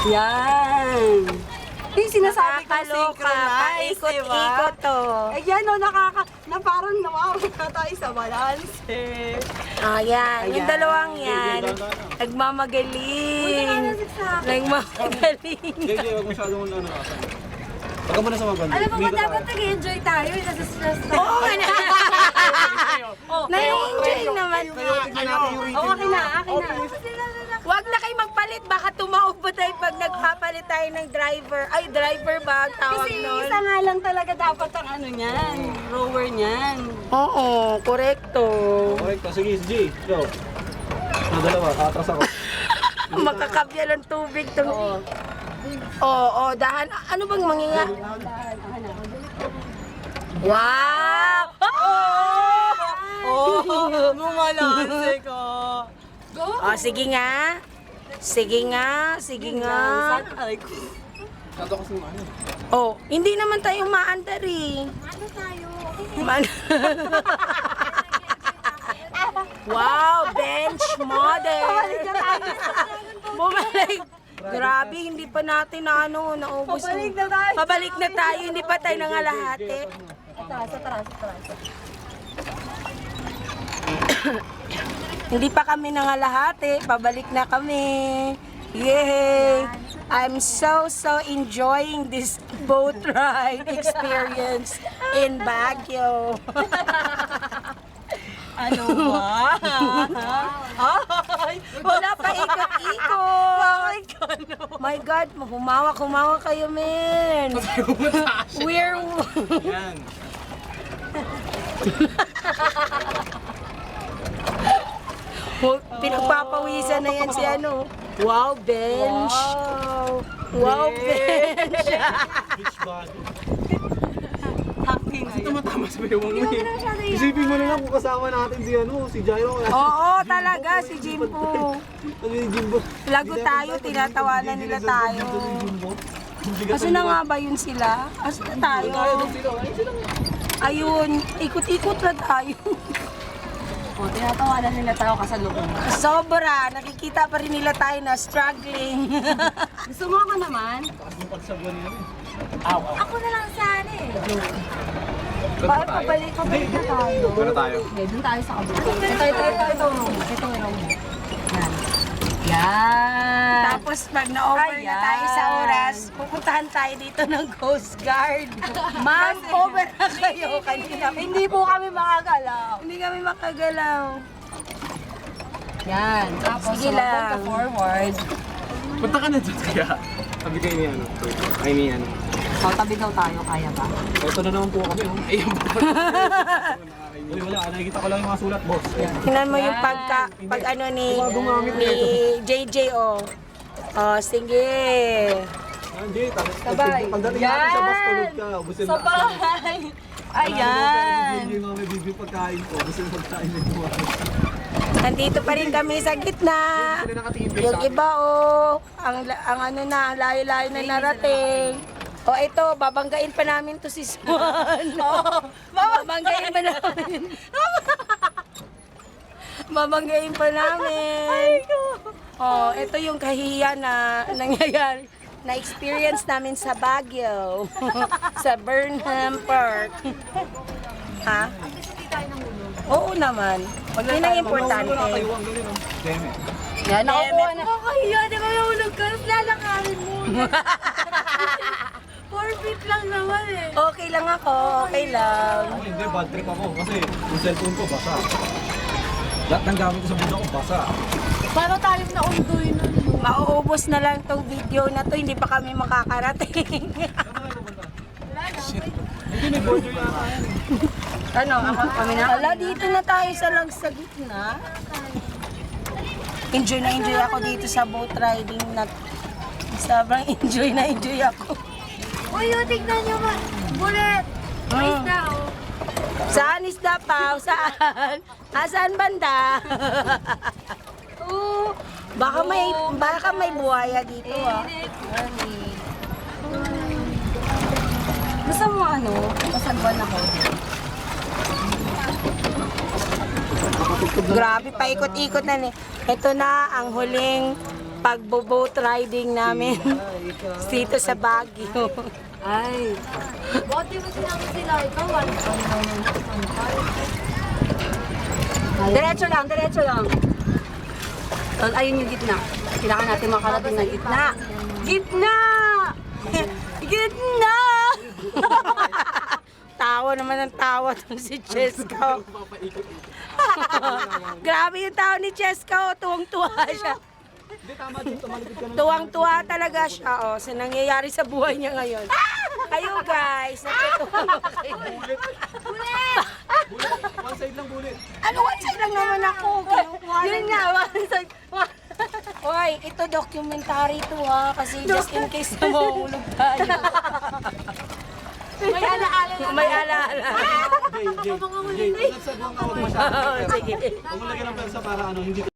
Yan. Yung sinasabi ko Nakakaloka, synchronize, paikot-ikot to. Ayan o, na parang nawawala tayo sa balance eh. Ayan, yung Ayan. dalawang yan, nagmamagaling. Nagmamagaling. Hindi, wag masyadong ano. Pagka mo na sa maganda. Alam mo ba, dapat nag-enjoy tayo, nasa stress tayo. Oo nga na. Na-enjoy naman nga. Akin na. Huwag na kayo magpalit, baka tumaob pa tayo pag nagpapalit tayo ng driver. Ay, driver ba ang tawag Kasi nun? isa nga lang talaga dapat ang ano niyan, rower niyan. Oo, korekto. Correct. Sige, G. Go. Dalawa, atras ako. Makakabya ng tubig to. Oo, dahan. Ano bang mangyayari? Wow! Bumalanse ko. Oh, sige nga. Sige nga. Aray ko. Tato kasi ano. Oh, hindi naman tayo maandar eh. Ano tayo? Wow, bench model. Bumalik. Grabe, hindi pa natin na ano, naubos. Pabalik na tayo. Pabalik na tayo, hindi pa tayo nangalahati. Atras. Hindi pa kami nangalahati, pabalik na kami. Yay! I'm so enjoying this boat ride experience in Baguio. Ano ba? Ay, Wala pa ikot-ikot. My God, humawa kayo, men. We're... Yan. Pinagpapawisan na yan si ano. Wow, bench. Wow, bench. Beach body. happy na yun. Tumatama sa bewang mo eh. Isipin mo na lang kung kasama natin si ano, si Jairo. Oo, talaga, si Jimbo. Ano yung Jimbo? Lago tayo, tinatawanan nila tayo. Asa na nga ba yun sila? Asa na tayo? Ayun, ikot-ikot na tayo. O, tinatawanan nila tayo kasalubong. Sobra, nakikita pa rin nila tayo na struggling. Gusto mo ako naman? Ako na lang sana eh. Bakit pabalik na tayo? Ano tayo? Okay, dun tayo sa kabila. Ito. Yan. Tapos pag na-over na tayo sa oras, pupuntahan tayo dito ng Coast Guard. Ma'am, over na kayo kanina. Hindi po kami makagalaw. Hindi kami makagalaw. Yan. Tapos, Sige lang. ka forward. Punta ka na dyan kaya. Sabi kayo ni ano. Ay ni ano. So, tabi daw tayo, kaya ba? Ito na naman po kami. Oh. Ayun. Wala, nakikita ko lang yung mga sulat, boss. Ayan. Tingnan mo yung pag ano ni JJ oh. Oh, sige. Hindi, tapos Sabay. pagdating Yan. natin sa bus, tulog ka. Ubusin Sa bahay. Ayan. Hindi yung mga bibig pagkain ko. Ubusin pagkain nito. Nandito pa rin kami sa gitna. Sila nakatingin pa Yung iba oh, ang ano na, ang layo-layo na narating. O ito, babanggain pa namin to si Swan. Babanggain pa namin. Babanggain pa namin. Oh, ito yung kahihiyan na nangyayari. Na-experience namin sa Baguio. Sa Burnham Park. Ha? Oo naman. Yun ang importante. Yan, nakukuha na. Nakakahiya, di ba nahulog ka? Tapos lalakarin mo. 4 feet lang naman eh. Okay lang ako, okay lang. Ako hindi, bad trip ako kasi yung cellphone ko basa. Lahat ng gamit ko sa bundok ko basa. Paano tayo na undoy nun? Mauubos na lang tong video na to, hindi pa kami makakarating. Hindi, may border yata yan. Ano, kami na? Wala, dito na tayo sa lang sa gitna. Enjoy na enjoy ako dito sa boat riding na sobrang enjoy ako. Uy, tignan nyo ba? Bullet! May isda oh. Saan isda pa? Saan? Saan banda? Baka may buhaya dito ah. Gusto mo ano? Pasagwan ako. Grabe, paikot-ikot na ni. Ito na ang huling pagbo-boat riding namin dito sa Baguio. Ay. Bakit di mo sinabi sila? Ikaw, Diretso lang, diretso lang. Ayun yung gitna. Kailangan natin makarating ng gitna. Gitna! Gitna! Tawa naman ng tawa tong si Chesko. Grabe yung tao ni Chesko. Tuwang-tuwa siya. Tuwang-tuwa talaga siya sa nangyayari sa buhay niya ngayon. Kayo guys, natutuwa ba kayo? One side lang bulit. Ano, one side lang naman ako. Yun nga, one side. Hoy, ito documentary to kasi just in case na mauulog tayo. May alaala na. May alaala. Jay, Jay, Jay, nagsabuang ka, huwag masyado. Sige. Huwag mo lagyan ng persa para ano, hindi